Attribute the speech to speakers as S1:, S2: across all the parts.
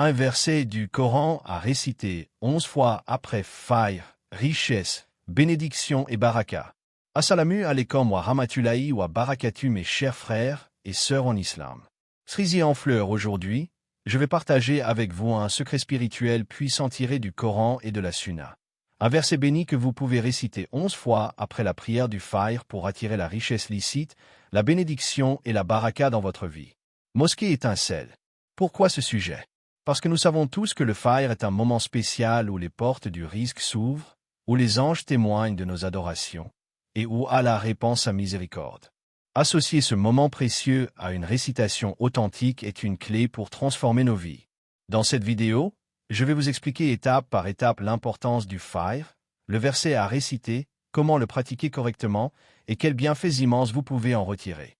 S1: Un verset du Coran à réciter 11 fois après faille, richesse, bénédiction et baraka. Assalamu alaikum wa rahmatullahi wa barakatuh mes chers frères et sœurs en islam. Cerise en fleurs aujourd'hui, je vais partager avec vous un secret spirituel puissant tiré du Coran et de la Sunna. Un verset béni que vous pouvez réciter 11 fois après la prière du Fajr pour attirer la richesse licite, la bénédiction et la baraka dans votre vie. Mosquée étincelle. Pourquoi ce sujet? Parce que nous savons tous que le Fajr est un moment spécial où les portes du risque s'ouvrent, où les anges témoignent de nos adorations, et où Allah répand sa miséricorde. Associer ce moment précieux à une récitation authentique est une clé pour transformer nos vies. Dans cette vidéo, je vais vous expliquer étape par étape l'importance du Fajr, le verset à réciter, comment le pratiquer correctement et quels bienfaits immenses vous pouvez en retirer.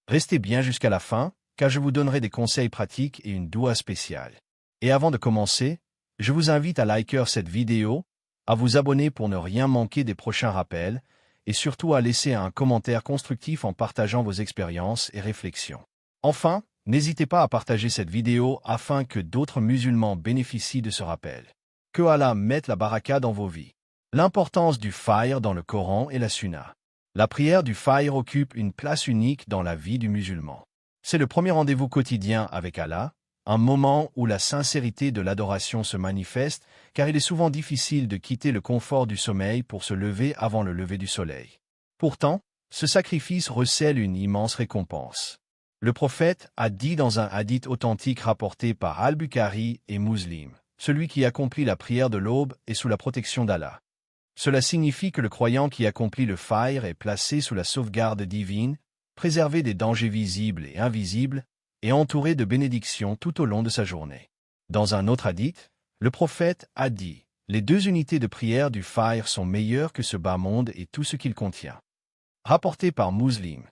S1: Restez bien jusqu'à la fin, car je vous donnerai des conseils pratiques et une doua spéciale. Et avant de commencer, je vous invite à liker cette vidéo, à vous abonner pour ne rien manquer des prochains rappels, et surtout à laisser un commentaire constructif en partageant vos expériences et réflexions. Enfin, n'hésitez pas à partager cette vidéo afin que d'autres musulmans bénéficient de ce rappel. Que Allah mette la baraka dans vos vies. L'importance du Fajr dans le Coran et la Sunna. La prière du Fajr occupe une place unique dans la vie du musulman. C'est le premier rendez-vous quotidien avec Allah, un moment où la sincérité de l'adoration se manifeste, car il est souvent difficile de quitter le confort du sommeil pour se lever avant le lever du soleil. Pourtant, ce sacrifice recèle une immense récompense. Le prophète a dit dans un hadith authentique rapporté par Al-Bukhari et Muslim, « Celui qui accomplit la prière de l'aube est sous la protection d'Allah. » Cela signifie que le croyant qui accomplit le Fajr est placé sous la sauvegarde divine, préservé des dangers visibles et invisibles, et entouré de bénédictions tout au long de sa journée. Dans un autre hadith, le prophète a dit « Les deux unités de prière du Fajr sont meilleures que ce bas monde et tout ce qu'il contient. » Rapporté par Muslim.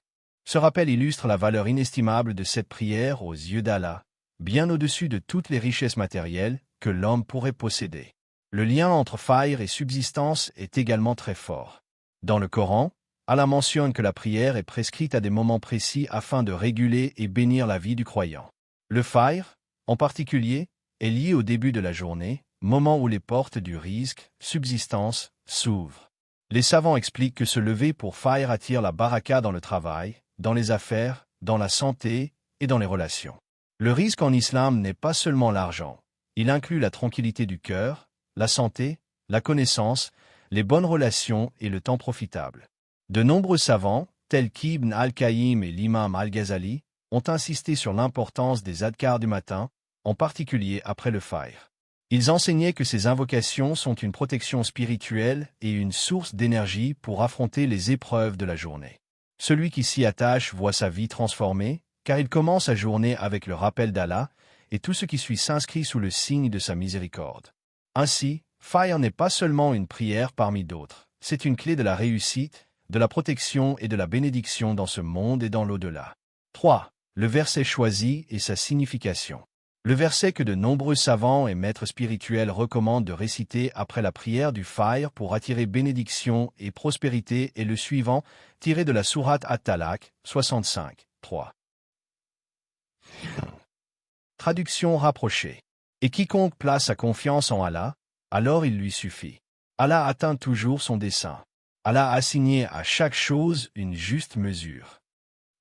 S1: Ce rappel illustre la valeur inestimable de cette prière aux yeux d'Allah, bien au-dessus de toutes les richesses matérielles que l'homme pourrait posséder. Le lien entre Fajr et subsistance est également très fort. Dans le Coran, Allah mentionne que la prière est prescrite à des moments précis afin de réguler et bénir la vie du croyant. Le Fajr, en particulier, est lié au début de la journée, moment où les portes du risque, subsistance, s'ouvrent. Les savants expliquent que se lever pour Fajr attire la baraka dans le travail, dans les affaires, dans la santé et dans les relations. Le risque en islam n'est pas seulement l'argent. Il inclut la tranquillité du cœur, la santé, la connaissance, les bonnes relations et le temps profitable. De nombreux savants, tels qu'Ibn al-Qayyim et l'imam al-Ghazali, ont insisté sur l'importance des adhkars du matin, en particulier après le Fajr. Ils enseignaient que ces invocations sont une protection spirituelle et une source d'énergie pour affronter les épreuves de la journée. Celui qui s'y attache voit sa vie transformée, car il commence sa journée avec le rappel d'Allah, et tout ce qui suit s'inscrit sous le signe de sa miséricorde. Ainsi, Fajr n'est pas seulement une prière parmi d'autres, c'est une clé de la réussite, de la protection et de la bénédiction dans ce monde et dans l'au-delà. 3. Le verset choisi et sa signification. Le verset que de nombreux savants et maîtres spirituels recommandent de réciter après la prière du Fajr pour attirer bénédiction et prospérité est le suivant, tiré de la sourate At-Talaq, 65, 3. Traduction rapprochée. Et quiconque place sa confiance en Allah, alors il lui suffit. Allah atteint toujours son dessein. Allah a assigné à chaque chose une juste mesure.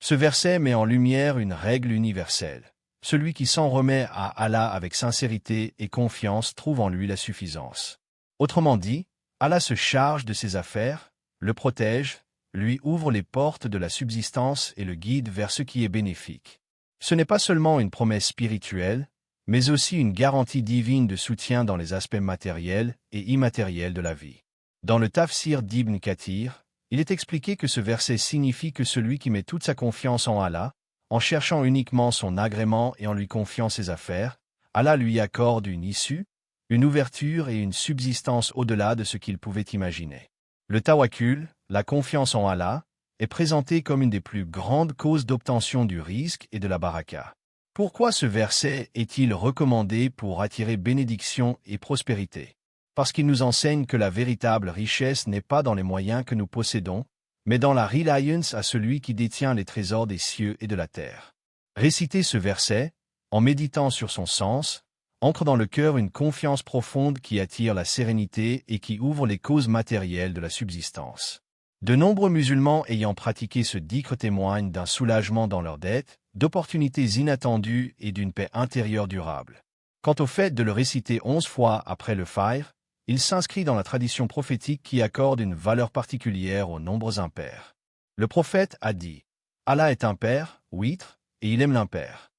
S1: Ce verset met en lumière une règle universelle. Celui qui s'en remet à Allah avec sincérité et confiance trouve en lui la suffisance. Autrement dit, Allah se charge de ses affaires, le protège, lui ouvre les portes de la subsistance et le guide vers ce qui est bénéfique. Ce n'est pas seulement une promesse spirituelle, mais aussi une garantie divine de soutien dans les aspects matériels et immatériels de la vie. Dans le Tafsir d'Ibn Kathir, il est expliqué que ce verset signifie que celui qui met toute sa confiance en Allah, en cherchant uniquement son agrément et en lui confiant ses affaires, Allah lui accorde une issue, une ouverture et une subsistance au-delà de ce qu'il pouvait imaginer. Le tawakkul, la confiance en Allah, est présenté comme une des plus grandes causes d'obtention du risque et de la baraka. Pourquoi ce verset est-il recommandé pour attirer bénédiction et prospérité? Parce qu'il nous enseigne que la véritable richesse n'est pas dans les moyens que nous possédons, mais dans la reliance à celui qui détient les trésors des cieux et de la terre. Réciter ce verset, En méditant sur son sens, ancre dans le cœur une confiance profonde qui attire la sérénité et qui ouvre les causes matérielles de la subsistance. De nombreux musulmans ayant pratiqué ce dhikr témoignent d'un soulagement dans leurs dettes, d'opportunités inattendues et d'une paix intérieure durable. Quant au fait de le réciter 11 fois après le fajr, il s'inscrit dans la tradition prophétique qui accorde une valeur particulière aux nombres impairs. Le prophète a dit « Allah est impair, ouïtre, et il aime l'impair ».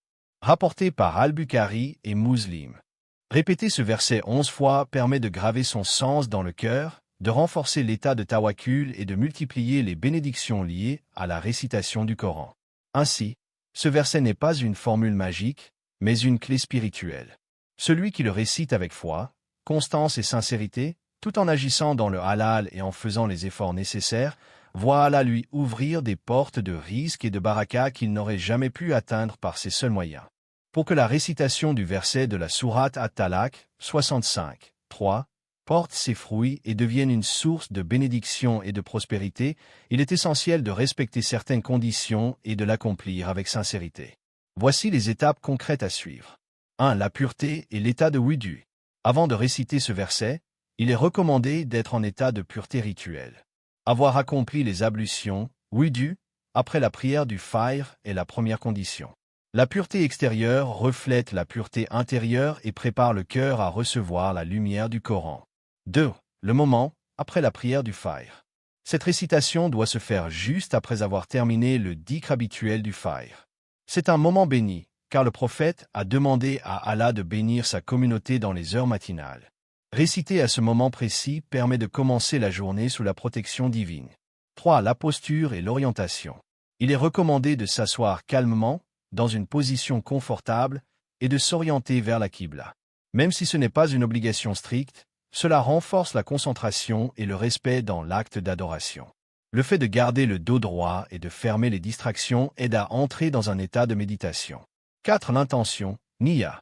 S1: Rapporté par Al-Bukhari et Muslim. Répéter ce verset 11 fois permet de graver son sens dans le cœur, de renforcer l'état de tawakkul et de multiplier les bénédictions liées à la récitation du Coran. Ainsi, ce verset n'est pas une formule magique, mais une clé spirituelle. Celui qui le récite avec foi, constance et sincérité, tout en agissant dans le halal et en faisant les efforts nécessaires, voit Allah lui ouvrir des portes de risque et de baraka qu'il n'aurait jamais pu atteindre par ses seuls moyens. Pour que la récitation du verset de la sourate At-Talaq, 65, 3, porte ses fruits et devienne une source de bénédiction et de prospérité, il est essentiel de respecter certaines conditions et de l'accomplir avec sincérité. Voici les étapes concrètes à suivre. 1. La pureté et l'état de wudu. Avant de réciter ce verset, il est recommandé d'être en état de pureté rituelle. Avoir accompli les ablutions, wudu, après la prière du fajr est la première condition. La pureté extérieure reflète la pureté intérieure et prépare le cœur à recevoir la lumière du Coran. 2. Le moment, après la prière du fajr. Cette récitation doit se faire juste après avoir terminé le dhikr habituel du fajr. C'est un moment béni, car le prophète a demandé à Allah de bénir sa communauté dans les heures matinales. Réciter à ce moment précis permet de commencer la journée sous la protection divine. 3. La posture et l'orientation. Il est recommandé de s'asseoir calmement, dans une position confortable, et de s'orienter vers la Qibla. Même si ce n'est pas une obligation stricte, cela renforce la concentration et le respect dans l'acte d'adoration. Le fait de garder le dos droit et de fermer les distractions aide à entrer dans un état de méditation. 4. L'intention, Niyya.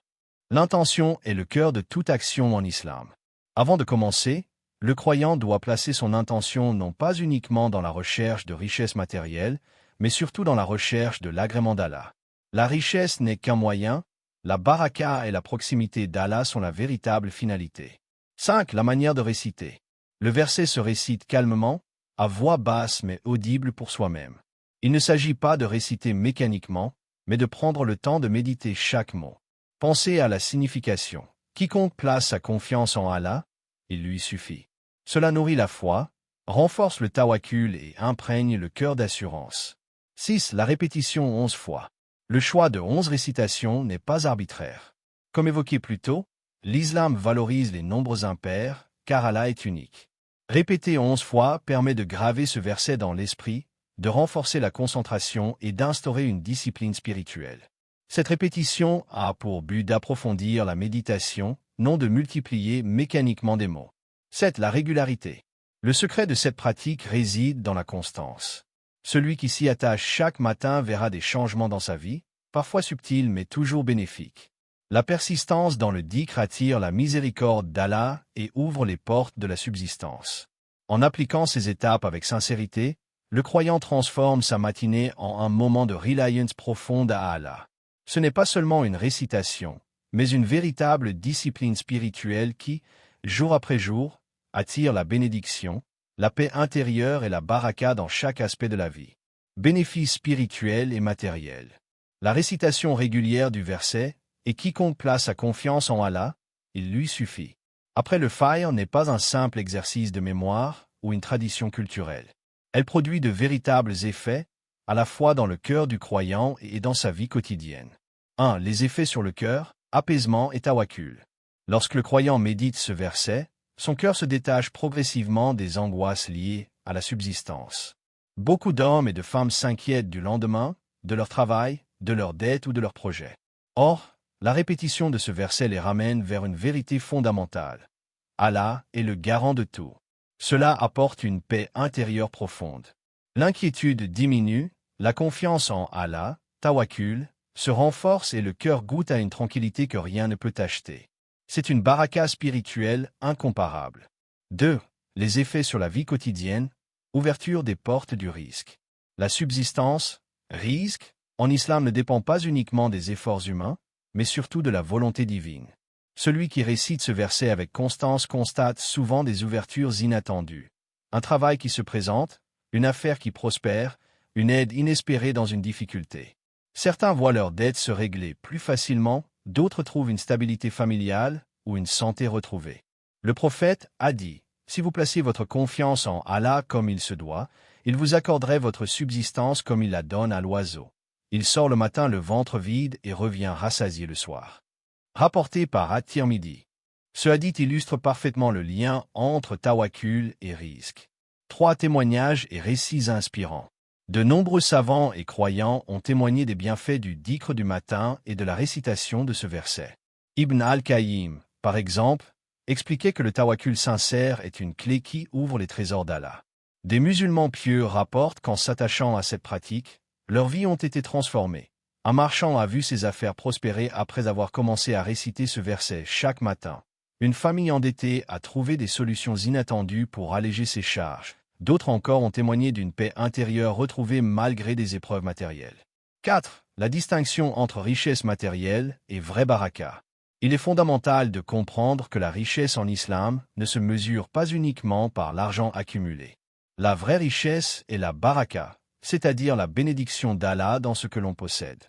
S1: L'intention est le cœur de toute action en islam. Avant de commencer, le croyant doit placer son intention non pas uniquement dans la recherche de richesses matérielles, mais surtout dans la recherche de l'agrément d'Allah. La richesse n'est qu'un moyen, la baraka et la proximité d'Allah sont la véritable finalité. 5. La manière de réciter. Le verset se récite calmement, à voix basse mais audible pour soi-même. Il ne s'agit pas de réciter mécaniquement, mais de prendre le temps de méditer chaque mot. Pensez à la signification. Quiconque place sa confiance en Allah, il lui suffit. Cela nourrit la foi, renforce le tawakkul et imprègne le cœur d'assurance. 6. La répétition 11 fois. Le choix de 11 récitations n'est pas arbitraire. Comme évoqué plus tôt, l'islam valorise les nombres impairs, car Allah est unique. Répéter 11 fois permet de graver ce verset dans l'esprit, de renforcer la concentration et d'instaurer une discipline spirituelle. Cette répétition a pour but d'approfondir la méditation, non de multiplier mécaniquement des mots. 7. La régularité. Le secret de cette pratique réside dans la constance. Celui qui s'y attache chaque matin verra des changements dans sa vie, parfois subtils mais toujours bénéfiques. La persistance dans le dhikr attire la miséricorde d'Allah et ouvre les portes de la subsistance. En appliquant ces étapes avec sincérité, le croyant transforme sa matinée en un moment de reliance profonde à Allah. Ce n'est pas seulement une récitation, mais une véritable discipline spirituelle qui, jour après jour, attire la bénédiction, la paix intérieure et la baraka dans chaque aspect de la vie. Bénéfices spirituels et matériels. La récitation régulière du verset « Et quiconque place sa confiance en Allah, il lui suffit ». Après le fajr n'est pas un simple exercice de mémoire ou une tradition culturelle. Elle produit de véritables effets, à la fois dans le cœur du croyant et dans sa vie quotidienne. 1. Les effets sur le cœur, apaisement et tawakkul. Lorsque le croyant médite ce verset, son cœur se détache progressivement des angoisses liées à la subsistance. Beaucoup d'hommes et de femmes s'inquiètent du lendemain, de leur travail, de leurs dettes ou de leurs projets. Or, la répétition de ce verset les ramène vers une vérité fondamentale. Allah est le garant de tout. Cela apporte une paix intérieure profonde. L'inquiétude diminue, la confiance en Allah, tawakkul, se renforce et le cœur goûte à une tranquillité que rien ne peut acheter. C'est une baraka spirituelle incomparable. 2. Les effets sur la vie quotidienne, ouverture des portes du risque. La subsistance, risque, en islam ne dépend pas uniquement des efforts humains, mais surtout de la volonté divine. Celui qui récite ce verset avec constance constate souvent des ouvertures inattendues. Un travail qui se présente, une affaire qui prospère, une aide inespérée dans une difficulté. Certains voient leurs dettes se régler plus facilement, d'autres trouvent une stabilité familiale ou une santé retrouvée. Le prophète a dit, « Si vous placez votre confiance en Allah comme il se doit, il vous accorderait votre subsistance comme il la donne à l'oiseau. Il sort le matin le ventre vide et revient rassasié le soir. » Rapporté par At-Tirmidhi. Ce hadith illustre parfaitement le lien entre tawakkul et risque. 3 témoignages et récits inspirants. De nombreux savants et croyants ont témoigné des bienfaits du dhikr du matin et de la récitation de ce verset. Ibn al-Qayyim, par exemple, expliquait que le tawakkul sincère est une clé qui ouvre les trésors d'Allah. Des musulmans pieux rapportent qu'en s'attachant à cette pratique, leurs vies ont été transformées. Un marchand a vu ses affaires prospérer après avoir commencé à réciter ce verset chaque matin. Une famille endettée a trouvé des solutions inattendues pour alléger ses charges. D'autres encore ont témoigné d'une paix intérieure retrouvée malgré des épreuves matérielles. 4. La distinction entre richesse matérielle et vraie baraka. Il est fondamental de comprendre que la richesse en islam ne se mesure pas uniquement par l'argent accumulé. La vraie richesse est la baraka, c'est-à-dire la bénédiction d'Allah dans ce que l'on possède.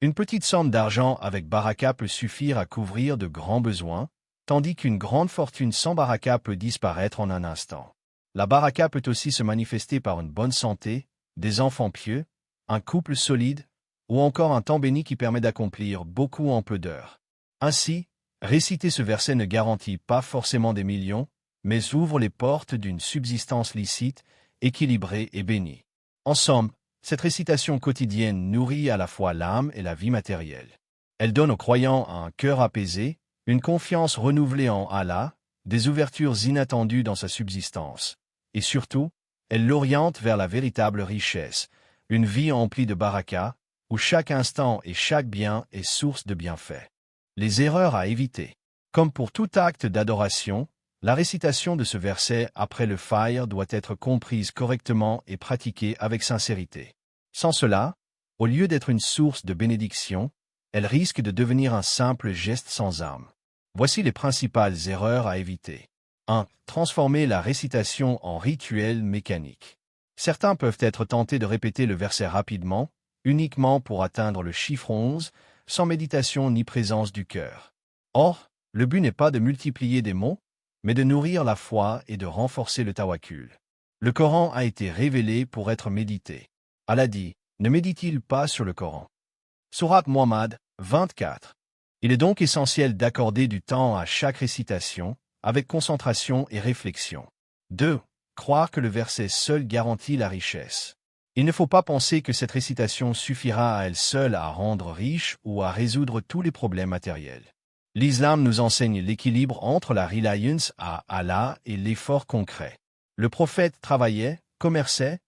S1: Une petite somme d'argent avec baraka peut suffire à couvrir de grands besoins, tandis qu'une grande fortune sans baraka peut disparaître en un instant. La baraka peut aussi se manifester par une bonne santé, des enfants pieux, un couple solide, ou encore un temps béni qui permet d'accomplir beaucoup en peu d'heures. Ainsi, réciter ce verset ne garantit pas forcément des millions, mais ouvre les portes d'une subsistance licite, équilibrée et bénie. En somme, cette récitation quotidienne nourrit à la fois l'âme et la vie matérielle. Elle donne aux croyants un cœur apaisé, une confiance renouvelée en Allah, des ouvertures inattendues dans sa subsistance. Et surtout, elle l'oriente vers la véritable richesse, une vie emplie de baraka, où chaque instant et chaque bien est source de bienfaits. Les erreurs à éviter. Comme pour tout acte d'adoration, la récitation de ce verset après le fajr doit être comprise correctement et pratiquée avec sincérité. Sans cela, au lieu d'être une source de bénédiction, elle risque de devenir un simple geste sans âme. Voici les principales erreurs à éviter. 1. Transformer la récitation en rituel mécanique. Certains peuvent être tentés de répéter le verset rapidement, uniquement pour atteindre le chiffre 11, sans méditation ni présence du cœur. Or, le but n'est pas de multiplier des mots, mais de nourrir la foi et de renforcer le tawakkul. Le Coran a été révélé pour être médité. Allah dit, ne médite-t-il pas sur le Coran? Sourate Muhammad 24. Il est donc essentiel d'accorder du temps à chaque récitation, avec concentration et réflexion. 2. Croire que le verset seul garantit la richesse. Il ne faut pas penser que cette récitation suffira à elle seule à rendre riche ou à résoudre tous les problèmes matériels. L'islam nous enseigne l'équilibre entre la reliance à Allah et l'effort concret. Le prophète travaillait, commerçait,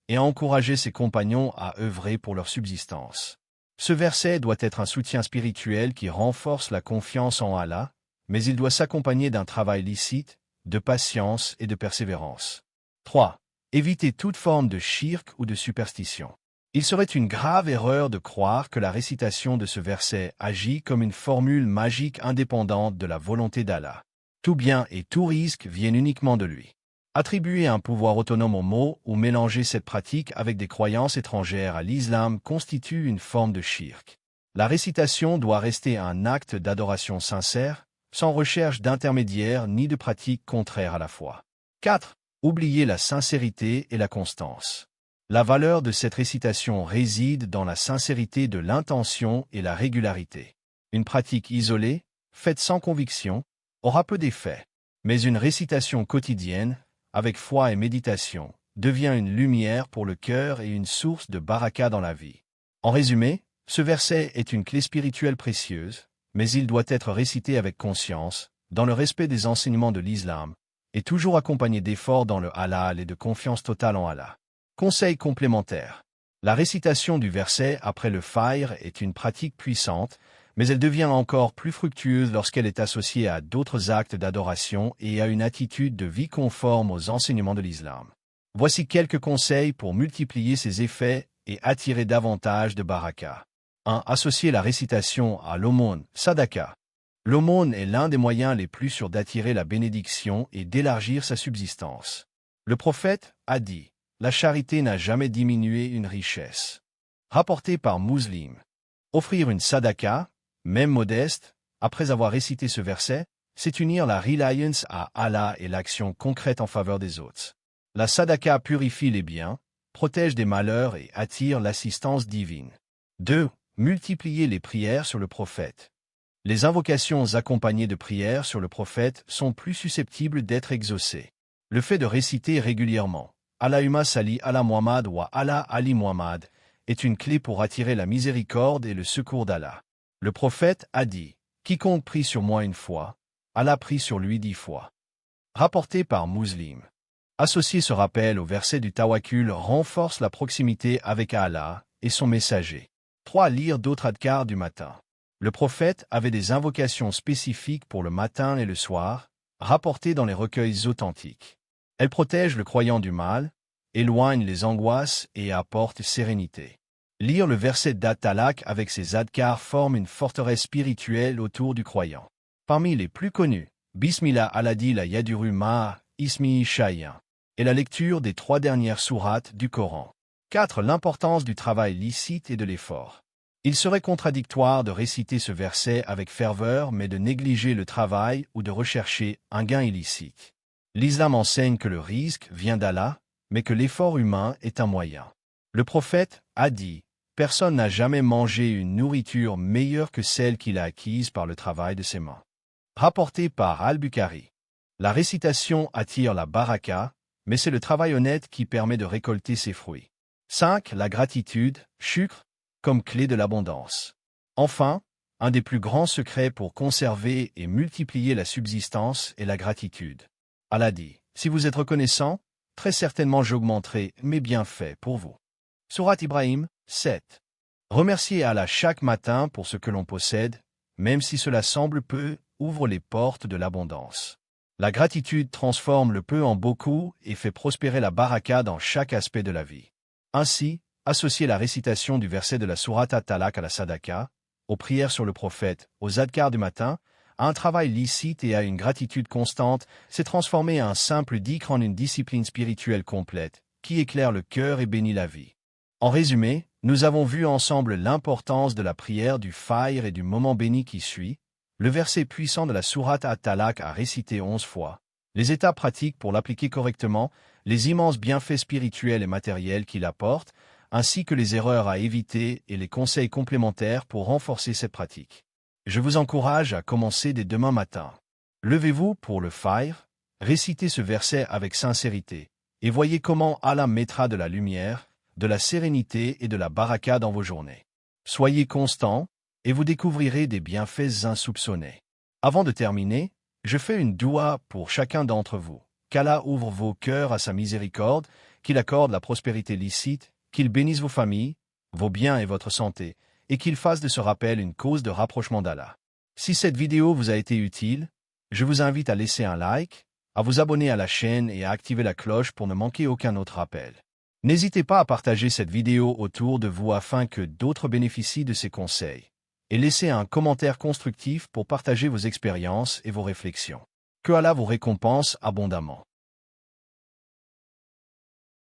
S1: et encourageait ses compagnons à œuvrer pour leur subsistance. Ce verset doit être un soutien spirituel qui renforce la confiance en Allah, mais il doit s'accompagner d'un travail licite, de patience et de persévérance. 3. Éviter toute forme de shirk ou de superstition. Il serait une grave erreur de croire que la récitation de ce verset agit comme une formule magique indépendante de la volonté d'Allah. Tout bien et tout risque viennent uniquement de lui. Attribuer un pouvoir autonome aux mots ou mélanger cette pratique avec des croyances étrangères à l'islam constitue une forme de shirk. La récitation doit rester un acte d'adoration sincère, sans recherche d'intermédiaire ni de pratique contraire à la foi. 4. Oublier la sincérité et la constance. La valeur de cette récitation réside dans la sincérité de l'intention et la régularité. Une pratique isolée, faite sans conviction, aura peu d'effet, mais une récitation quotidienne, avec foi et méditation, devient une lumière pour le cœur et une source de baraka dans la vie. En résumé, ce verset est une clé spirituelle précieuse, mais il doit être récité avec conscience, dans le respect des enseignements de l'islam, et toujours accompagné d'efforts dans le halal et de confiance totale en Allah. Conseil complémentaire. La récitation du verset après le fajr est une pratique puissante, mais elle devient encore plus fructueuse lorsqu'elle est associée à d'autres actes d'adoration et à une attitude de vie conforme aux enseignements de l'islam. Voici quelques conseils pour multiplier ses effets et attirer davantage de baraka. 1. Associer la récitation à l'aumône, sadaka. L'aumône est l'un des moyens les plus sûrs d'attirer la bénédiction et d'élargir sa subsistance. Le prophète a dit, « La charité n'a jamais diminué une richesse. » Rapporté par Muslim. Offrir une sadaka, même modeste, après avoir récité ce verset, c'est unir la reliance à Allah et l'action concrète en faveur des autres. La sadaka purifie les biens, protège des malheurs et attire l'assistance divine. 2. Multiplier les prières sur le prophète. Les invocations accompagnées de prières sur le prophète sont plus susceptibles d'être exaucées. Le fait de réciter régulièrement « Allahumma salli ala Muhammad wa ala Ali Muhammad » est une clé pour attirer la miséricorde et le secours d'Allah. Le prophète a dit « Quiconque prie sur moi une fois, Allah prie sur lui 10 fois. » Rapporté par Muslim. Associer ce rappel au verset du Tawakkul renforce la proximité avec Allah et son messager. 3. Lire d'autres adhkars du matin. Le prophète avait des invocations spécifiques pour le matin et le soir, rapportées dans les recueils authentiques. Elles protègent le croyant du mal, éloignent les angoisses et apportent sérénité. Lire le verset d'At-Talaq avec ses adhkars forme une forteresse spirituelle autour du croyant. Parmi les plus connus, Bismillah Aladi la Yaduru Ma, Ismi Shayyan, et la lecture des 3 dernières sourates du Coran. 4. L'importance du travail licite et de l'effort. Il serait contradictoire de réciter ce verset avec ferveur mais de négliger le travail ou de rechercher un gain illicite. L'islam enseigne que le risque vient d'Allah, mais que l'effort humain est un moyen. Le prophète a dit « Personne n'a jamais mangé une nourriture meilleure que celle qu'il a acquise par le travail de ses mains. » Rapporté par Al-Bukhari. La récitation attire la baraka, mais c'est le travail honnête qui permet de récolter ses fruits. 5. La gratitude, shukr, comme clé de l'abondance. Enfin, un des plus grands secrets pour conserver et multiplier la subsistance est la gratitude. Allah dit, si vous êtes reconnaissant, très certainement j'augmenterai mes bienfaits pour vous. Sourate Ibrahim 7. Remercier Allah chaque matin pour ce que l'on possède, même si cela semble peu, ouvre les portes de l'abondance. La gratitude transforme le peu en beaucoup et fait prospérer la baraka dans chaque aspect de la vie. Ainsi, associer la récitation du verset de la sourate At-Talaq à la sadaka, aux prières sur le prophète, aux adhkars du matin, à un travail licite et à une gratitude constante, c'est transformer un simple dhikr en une discipline spirituelle complète, qui éclaire le cœur et bénit la vie. En résumé, nous avons vu ensemble l'importance de la prière du fajr et du moment béni qui suit, le verset puissant de la sourate At-Talaq à réciter 11 fois, les étapes pratiques pour l'appliquer correctement, les immenses bienfaits spirituels et matériels qu'il apporte, ainsi que les erreurs à éviter et les conseils complémentaires pour renforcer cette pratique. Je vous encourage à commencer dès demain matin. Levez-vous pour le fajr, récitez ce verset avec sincérité, et voyez comment Allah mettra de la lumière, de la sérénité et de la baraka dans vos journées. Soyez constants, et vous découvrirez des bienfaits insoupçonnés. Avant de terminer, je fais une doua pour chacun d'entre vous. Qu'Allah ouvre vos cœurs à sa miséricorde, qu'il accorde la prospérité licite, qu'il bénisse vos familles, vos biens et votre santé, et qu'il fasse de ce rappel une cause de rapprochement d'Allah. Si cette vidéo vous a été utile, je vous invite à laisser un like, à vous abonner à la chaîne et à activer la cloche pour ne manquer aucun autre rappel. N'hésitez pas à partager cette vidéo autour de vous afin que d'autres bénéficient de ces conseils. Et laissez un commentaire constructif pour partager vos expériences et vos réflexions. Que Allah vous récompense abondamment.